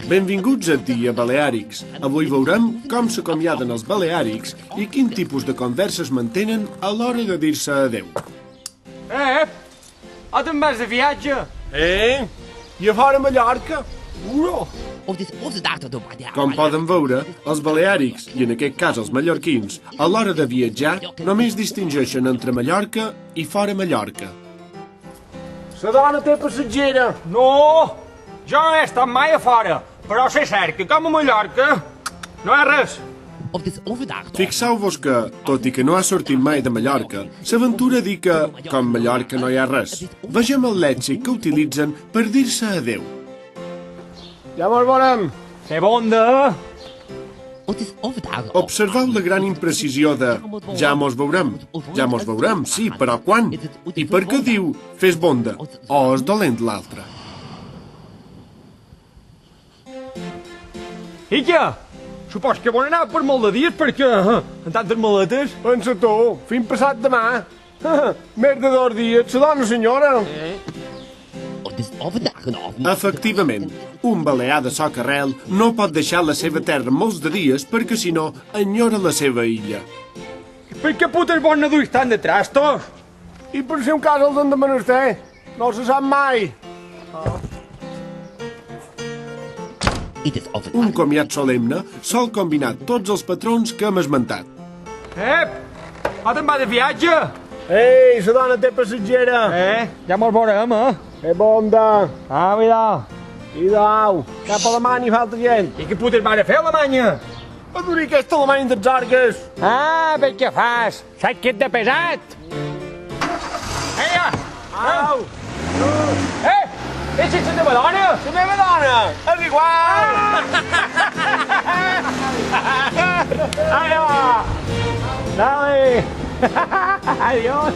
Benvinguts a Dia Baleàrics. Avui veurem com s'acomiaden els baleàrics i quin tipus de converses mantenen a l'hora de dir-se adeu. On te'n vas de viatge? I a fora Mallorca? Com poden veure, els baleàrics, i en aquest cas els mallorquins, a l'hora de viatjar només distingeixen entre Mallorca i fora Mallorca. La dona té passatgera. No, jo no he estat mai a fora, però sé cert que com a Mallorca no hi ha res. Fixeu-vos que, tot i que no ha sortit mai de Mallorca, s'aventura a dir que, com Mallorca no hi ha res. Vegem el lèxic que utilitzen per dir-se adeu. Ja mos veurem. Que bonda. Observeu la gran imprecisió de ja mos veurem. Ja mos veurem, sí, però quan? I per què diu fes bonda? O és dolent l'altre? I què? Supos que vol anar per molt de dies perquè en tantes maletes. Pensa tu, fins passat demà. Més de 2 dies, la dona senyora. Efectivament, un balear de soc arrel no pot deixar la seva terra molts de dies perquè, si no, enyora la seva illa. Per què putes bona duis tant de trastos? I per si un cas els han de menester. No se sap mai. Un comiat solemne sol combinar tots els patrons que hem esmentat. On te'n vas de viatge? Ei, la dona té passatgera. Ja mos veurem, Que bonda. Mira. Idao. Cap a Alemanya hi falta gent. I què putes vas a fer a Alemanya? A dur aquesta Alemanya dels arques. Per què fas? Saps que ets de pesat? Au. És la teva dona? La meva dona. És igual. Dale. Adiós.